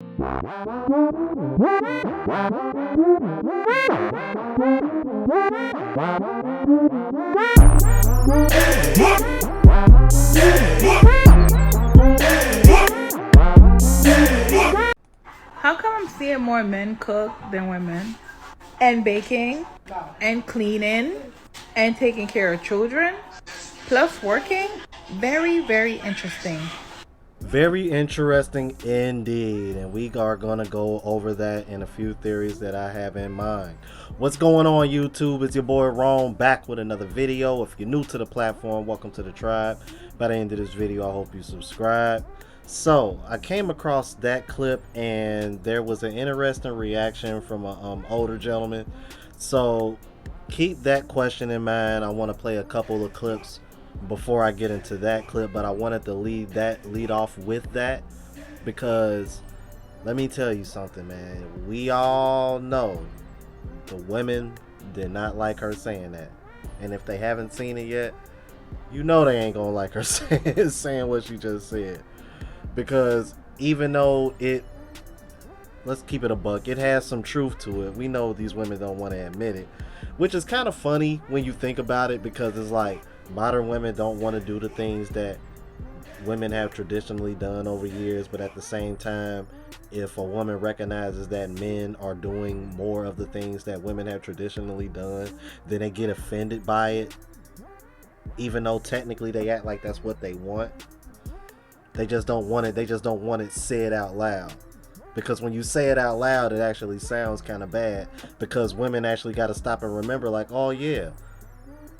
How come I'm seeing more men cook than women? And baking, and cleaning, and taking care of children, plus working? Very, very interesting. Very interesting indeed, and we are going to go over that in a few theories that I have in mind. What's going on, YouTube? It's your boy Rome back with another video. If you're new to the platform, welcome to the tribe. By the end of this video, I hope you subscribe. So I came across that clip and there was an interesting reaction from an older gentleman. So keep that question in mind. I want to play a couple of clips before I get into that clip, but I wanted to lead off with that because let me tell you something, man. We all know the women did not like her saying that, and if they haven't seen it yet, you know they ain't gonna like her saying what she just said, because even though let's keep it a buck, it has some truth to it. We know these women don't want to admit it, which is kind of funny when you think about it, because it's like modern women don't want to do the things that women have traditionally done over years, but at the same time, if a woman recognizes that men are doing more of the things that women have traditionally done, then they get offended by it, even though technically they act like that's what they want. They just don't want it said out loud, because when you say it out loud, it actually sounds kind of bad, because women actually got to stop and remember, like, oh yeah,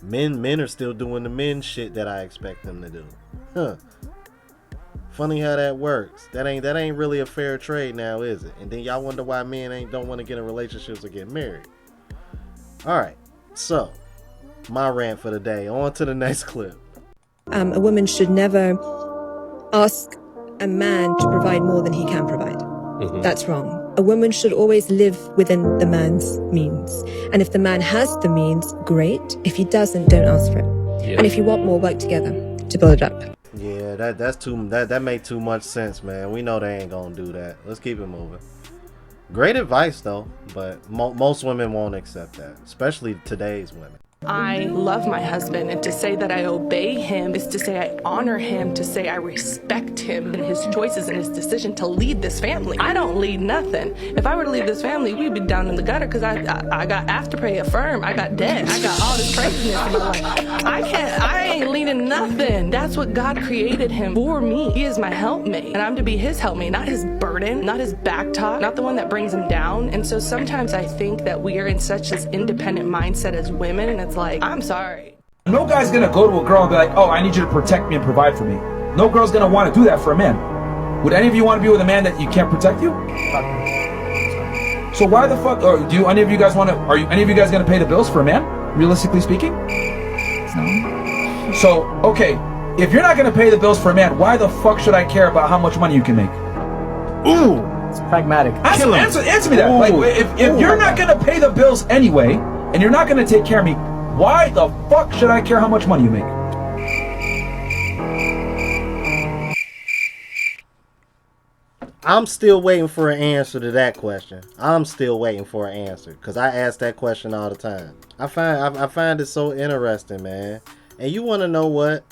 men are still doing the men shit that I expect them to do. Huh. Funny how that works. That ain't really a fair trade now, is it? And then y'all wonder why men don't want to get in relationships or get married. Alright, so my rant for the day. On to the next clip. A woman should never ask a man to provide more than he can provide. That's wrong. A woman should always live within the man's means. And if the man has the means, great. If he doesn't, don't ask for it. Yeah. And if you want more, work together to build it up. Yeah, that made too much sense, man. We know they ain't gonna do that. Let's keep it moving. Great advice though, but most women won't accept that, especially today's women. I love my husband, and to say that I obey him is to say I honor him, to say I respect him and his choices and his decision to lead this family. I don't lead nothing. If I were to lead this family, we'd be down in the gutter, because I got afterpay, a firm, I got debt, I got all this craziness in my life. I ain't leading nothing. That's what God created him for me. He is my helpmate, and I'm to be his helpmate, not his burden, not his back talk, not the one that brings him down. And so sometimes I think that we are in such this independent mindset as women, and it's like, I'm sorry. No guy's gonna go to a girl and be like, oh, I need you to protect me and provide for me. No girl's gonna want to do that for a man. Would any of you want to be with a man that you can't protect you? So why the fuck, or do any of you guys want to, are any of you guys gonna pay the bills for a man, realistically speaking? No. So, okay, if you're not gonna pay the bills for a man, why the fuck should I care about how much money you can make? Ooh, it's pragmatic. Answer me that. Ooh. Like, if you're not gonna pay the bills anyway, and you're not gonna take care of me, why the fuck should I care how much money you make? I'm still waiting for an answer to that question. I'm still waiting for an answer, because I ask that question all the time. I find it so interesting, man. And you want to know what?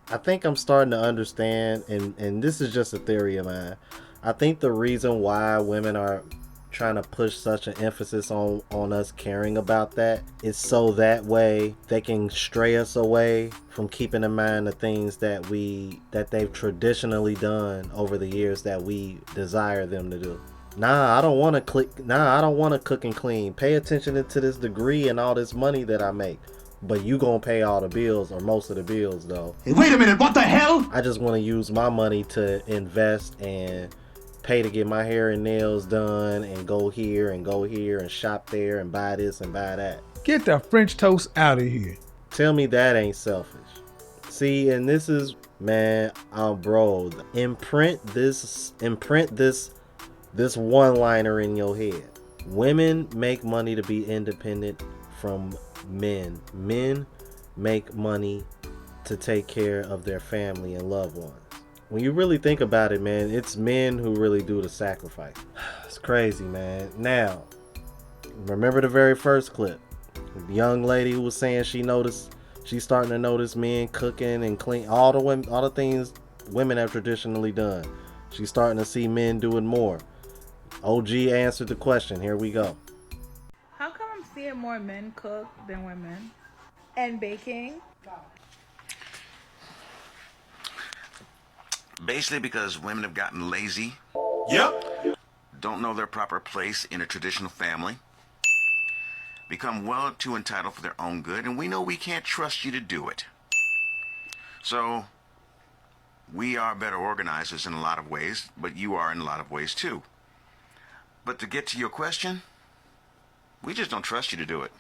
I think I'm starting to understand, and this is just a theory of mine. I think the reason why women are trying to push such an emphasis on us caring about that is so that way they can stray us away from keeping in mind the things that they've traditionally done over the years that we desire them to do. I don't want to cook and clean. Pay attention to this degree and all this money that I make, but you gonna pay all the bills, or most of the bills though. Hey, wait a minute, what the hell? I just want to use my money to invest and pay to get my hair and nails done, and go here and shop there and buy this and buy that. Get the French toast out of here. Tell me that ain't selfish. See, and this is, man, bro, imprint this one-liner in your head. Women make money to be independent from men. Men make money to take care of their family and loved ones. when you really think about it, man, it's men who really do the sacrifice. It's crazy, man. Now, remember the very first clip, the young lady who was saying she's starting to notice men cooking and clean, all the things women have traditionally done. She's starting to see men doing more. OG answered the question. Here we go. How come I'm seeing more men cook than women? And baking? Basically because women have gotten lazy. Yep. Don't know their proper place in a traditional family. Become well too entitled for their own good, and we know we can't trust you to do it. So, we are better organizers in a lot of ways, but you are in a lot of ways too. But to get to your question, we just don't trust you to do it.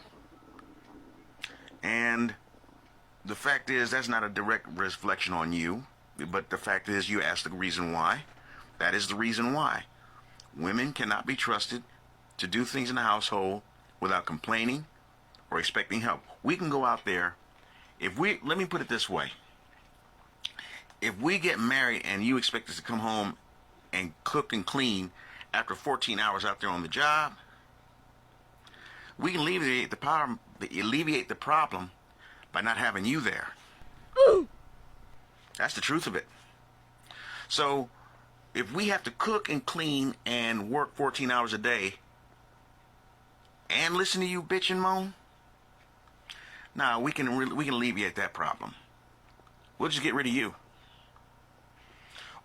And the fact is, that's not a direct reflection on you, but the fact is, you asked the reason why. That is the reason why. Women cannot be trusted to do things in the household without complaining or expecting help. We can go out there. Let me put it this way. If we get married and you expect us to come home and cook and clean after 14 hours out there on the job, we can alleviate the problem by not having you there. That's the truth of it. So, if we have to cook and clean and work 14 hours a day and listen to you bitch and moan, nah, we can alleviate that problem. We'll just get rid of you.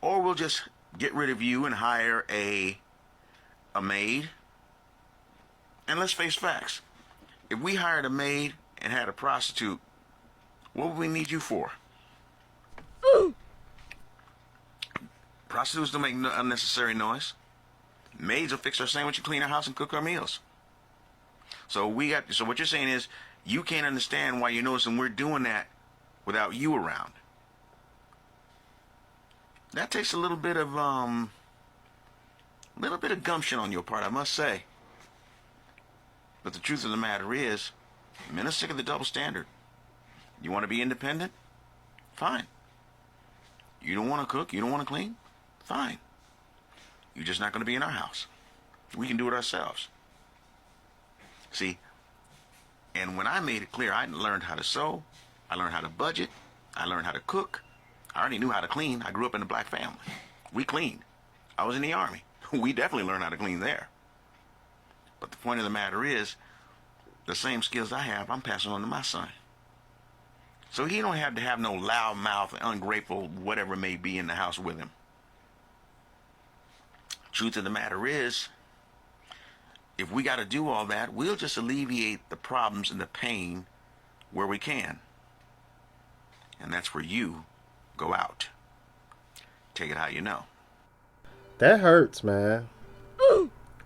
Or we'll just get rid of you and hire a maid. And let's face facts. If we hired a maid and had a prostitute, what would we need you for? Prostitutes don't make unnecessary noise. Maids will fix our sandwich and clean our house and cook our meals. So what you're saying is you can't understand why you're noticing we're doing that without you around. That takes a little bit of gumption on your part, I must say. But the truth of the matter is, men are sick of the double standard. You want to be independent? Fine. You don't want to cook? You don't want to clean? Fine. You're just not going to be in our house. We can do it ourselves. See, and when I made it clear, I learned how to sew, I learned how to budget, I learned how to cook, I already knew how to clean. I grew up in a black family. We cleaned. I was in the Army. We definitely learned how to clean there. But the point of the matter is, the same skills I have, I'm passing on to my son. So he don't have to have no loud mouth, ungrateful, whatever it may be in the house with him. Truth of the matter is, if we got to do all that, we'll just alleviate the problems and the pain where we can. And that's where you go out. Take it how you know. That hurts, man.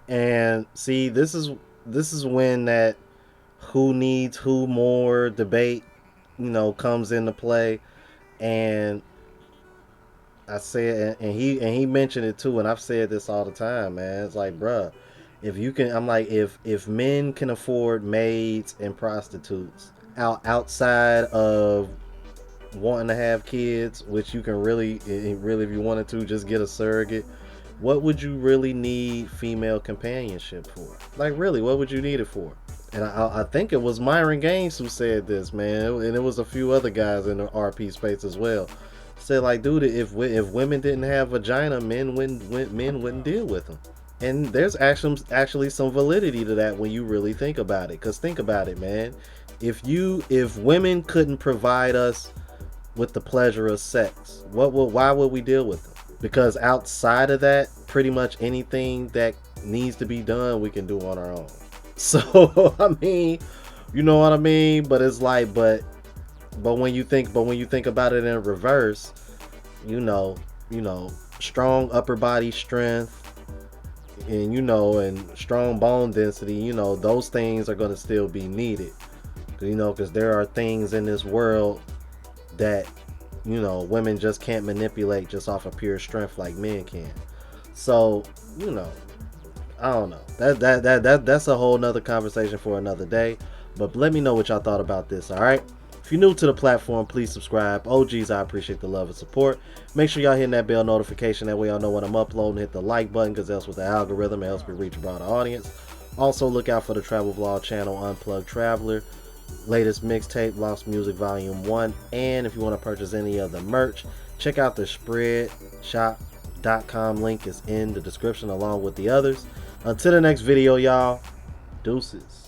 And see, this is when that who needs who more debate, comes into play. And I said, and he mentioned it too, and I've said this all the time, man. It's like, bruh, if men can afford maids and prostitutes outside of wanting to have kids, which you can really, if you wanted to, just get a surrogate, what would you really need female companionship for? Like, really, what would you need it for? And I think it was Myron Gaines who said this, man, and it was a few other guys in the RP space as well. Said, like, dude, if women didn't have vagina, men wouldn't deal with them. And there's actually some validity to that when you really think about it. Because think about it, man. If women couldn't provide us with the pleasure of sex, why would we deal with them? Because outside of that, pretty much anything that needs to be done, we can do on our own. So, I mean, you know what I mean? But it's like, but when you think about it in reverse, strong upper body strength, and and strong bone density, those things are going to still be needed, because there are things in this world that women just can't manipulate just off of pure strength like men can. So I don't know, that's a whole nother conversation for another day. But let me know what y'all thought about this. All right, If you're new to the platform, please subscribe. OGs, I appreciate the love and support. Make sure y'all hitting that bell notification. That way y'all know when I'm uploading. Hit the like button because that's with the algorithm. It helps me reach a broader audience. Also, look out for the travel vlog channel, Unplugged Traveler. Latest mixtape, Lost Music Volume 1. And if you want to purchase any of the merch, check out the spreadshop.com link is in the description along with the others. Until the next video, y'all, deuces.